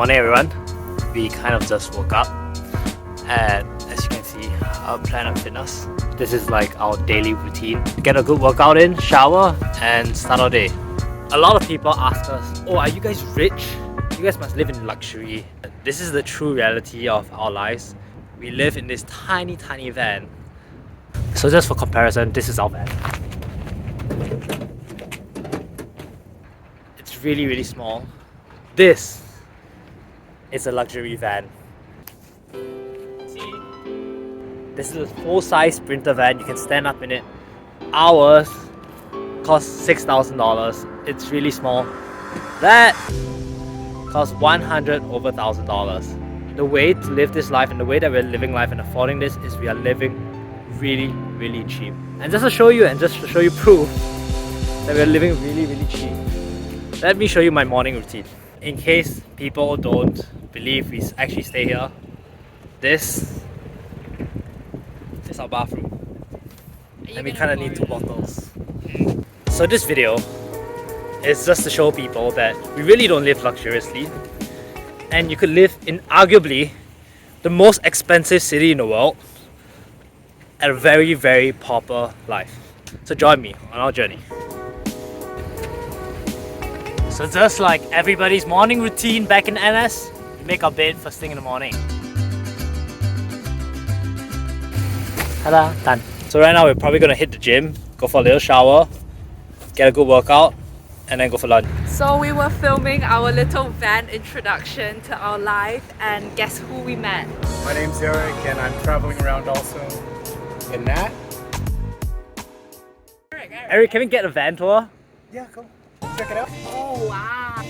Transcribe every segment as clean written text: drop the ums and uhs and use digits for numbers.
Morning everyone, we kind of just woke up and as you can see, our Planet Fitness. This is like our daily routine. Get a good workout in, shower and start our day. A lot of people ask us, oh, are you guys rich? You guys must live in luxury. This is the true reality of our lives. We live in this tiny van. So just for comparison, this is our van. It's really small. This is a luxury van. See? This is a full-size Sprinter van. You can stand up in it. Ours costs $6,000. It's really small. That costs $100 over $1,000. The way to live this life and the way that we're living life and affording this is we are living really cheap. And just to show you proof that we're living really cheap, let me show you my morning routine. In case people don't believe we actually stay here, this is our bathroom. And we kind of need 2 bottles. So this video is just to show people that we really don't live luxuriously. And you could live in arguably the most expensive city in the world at a very pauper life. So join me on our journey. So just like everybody's morning routine back in NS, we make our bed first thing in the morning. Ta-da, done. So right now we're probably gonna hit the gym, go for a little shower, get a good workout, and then go for lunch. So we were filming our little van introduction to our life, and guess who we met? My name's Eric and I'm traveling around also in that. Eric, can we get a van tour? Yeah, go. Check it out. Oh wow!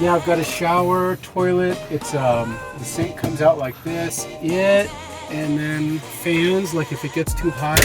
Yeah, I've got a shower, toilet. It's the sink comes out like this. And then fans. Like if it gets too hot,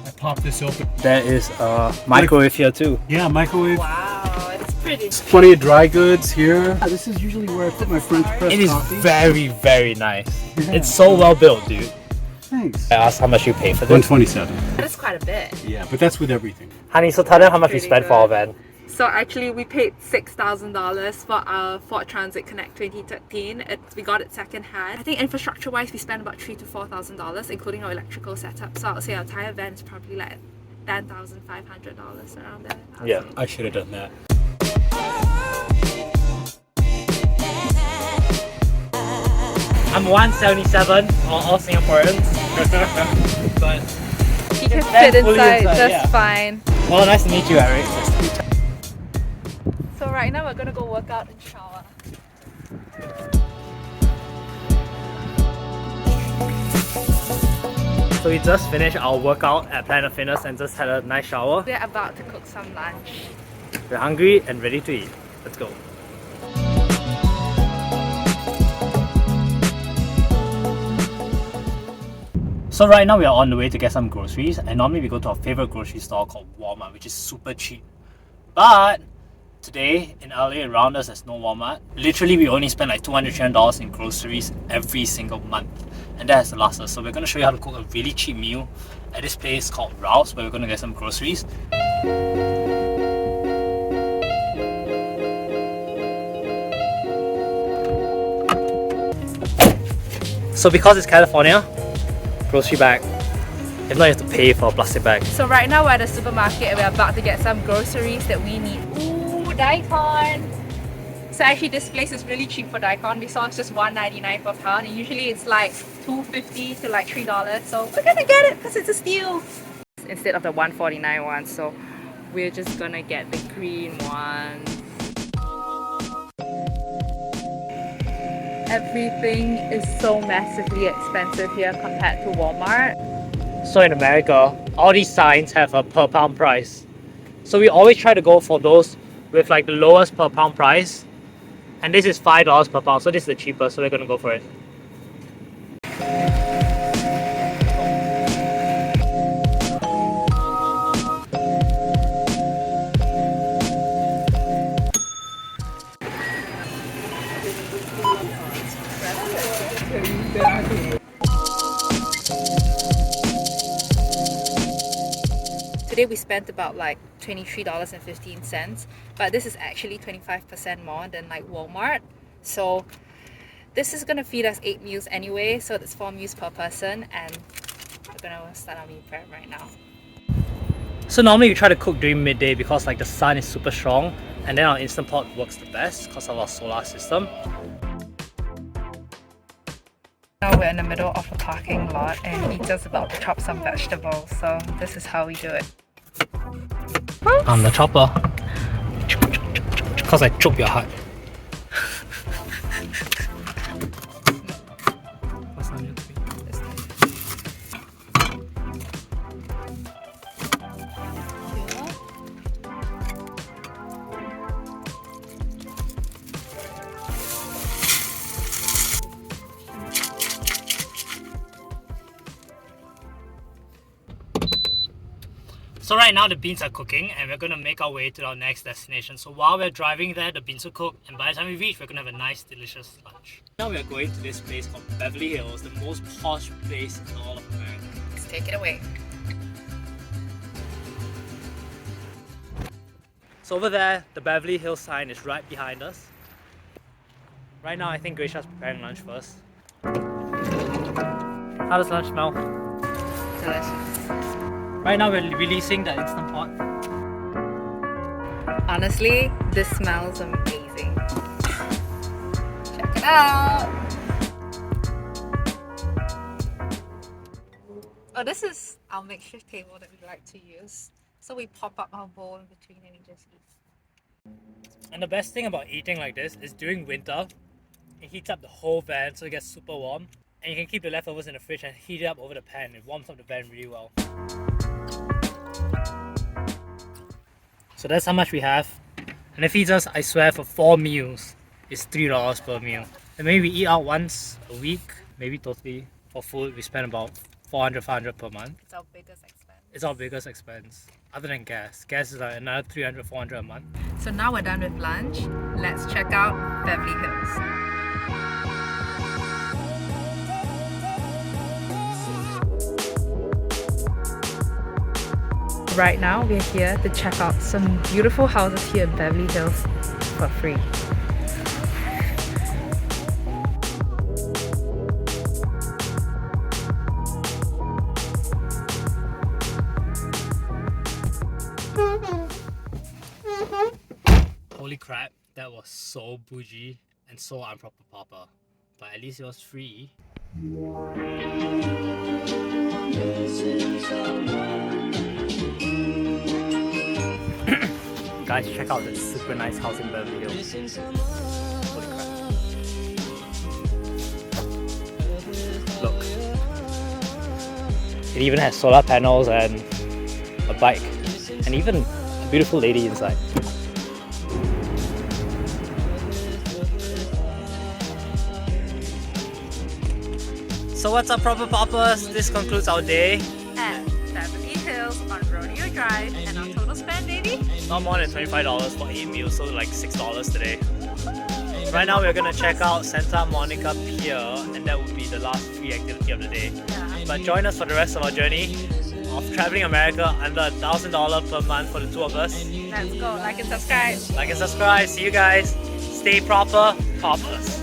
I pop this open. There is a microwave here too. Yeah, microwave. Wow, it's pretty. There's plenty of dry goods here. This is usually where I put my French press It is coffee. very nice. Yeah. It's so well built, dude. Thanks. I asked how much you pay for this. $127. That's quite a bit. Yeah, but that's with everything. Honey, so tell them how much we Pretty spent for our van. So actually we paid $6,000 for our Ford Transit Connect 2013. We got it second hand. I think infrastructure wise we spent about $3,000 to $4,000 including our electrical setup. So I'll say our entire van is probably like $10,500 around there. Yeah, I should have done that. I'm 177 all Singaporeans. But you can fit fit inside inside, just yeah. fine. well, nice to meet you, Eric. So right now we're gonna go work out and shower. So we just finished our workout at Planet Fitness and just had a nice shower. We're about to cook some lunch. We're hungry and ready to eat. Let's go. So right now we are on the way to get some groceries, and normally we go to our favorite grocery store called Walmart, which is super cheap. But today in LA around us there's no Walmart. Literally we only spend like $200 in groceries every single month, and that has to last us. So we're going to show you how to cook a really cheap meal at this place called Ralph's, where we're going to get some groceries. So because it's California, grocery bag. If not, you have to pay for a plastic bag. So right now we're at the supermarket and we're about to get some groceries that we need. Ooh, daikon! So actually this place is really cheap for daikon. We saw it's just $1.99 per pound, and usually it's like $2.50 to like $3. So we're gonna get it because it's a steal! Instead of the $1.49 one, so we're just gonna get the green one. Everything is so massively expensive here compared to Walmart. So in America, all these signs have a per pound price. So we always try to go for those with like the lowest per pound price. And this is $5 per pound, so this is the cheapest, so we're gonna go for it. Today we spent about like $23.15, but this is actually 25% more than like Walmart. So this is gonna feed us 8 meals anyway, so that's 4 meals per person, and we're gonna start our meal prep right now. So normally we try to cook during midday because like the sun is super strong, and then our Instant Pot works the best because of our solar system. Now we're in the middle of a parking lot and Ethan's about to chop some vegetables, so this is how we do it. On the chopper. Because I chop your heart. What's on your tree? So right now the beans are cooking and we're going to make our way to our next destination. So while we're driving there, the beans will cook, and by the time we reach, we're going to have a nice delicious lunch. Now we are going to this place called Beverly Hills, the most posh place in all of America. Let's take it away. So over there, the Beverly Hills sign is right behind us. Right now I think Gracia's preparing lunch first. How does lunch smell? Delicious. Right now we're releasing the Instant Pot. Honestly, this smells amazing. Check it out! Oh, this is our makeshift table that we like to use. So we pop up our bowl in between and we just eat. And the best thing about eating like this is during winter, it heats up the whole van so it gets super warm. And you can keep the leftovers in the fridge and heat it up over the pan. It warms up the van really well. So that's how much we have. And it feeds us, I swear, for 4 meals. It's $3 per meal. And maybe we eat out once a week, maybe totally. For food, we spend about $400 per month. It's our biggest expense. It's our biggest expense, other than gas. Gas is like another $300-400 a month. So now we're done with lunch. Let's check out Beverly Hills. Right now we're here to check out some beautiful houses here in Beverly Hills for free. Holy crap, that was so bougie and so unproper papa. But at least it was free. Guys, check out this super nice house in Beverly Hills. Holy crap. Look. It even has solar panels and a bike. And even a beautiful lady inside. So what's up, Proper Poppers? This concludes our day. At Beverly Hills on Rodeo Drive, and our total spend, baby? Not more than $25 for 8 meals, so like $6 today. Right now we're gonna check out Santa Monica Pier, and that would be the last free activity of the day. Yeah. But join us for the rest of our journey of traveling America under $1,000 per month for the 2 of us. Let's go. Like and subscribe. Like and subscribe. See you guys. Stay proper, poppers.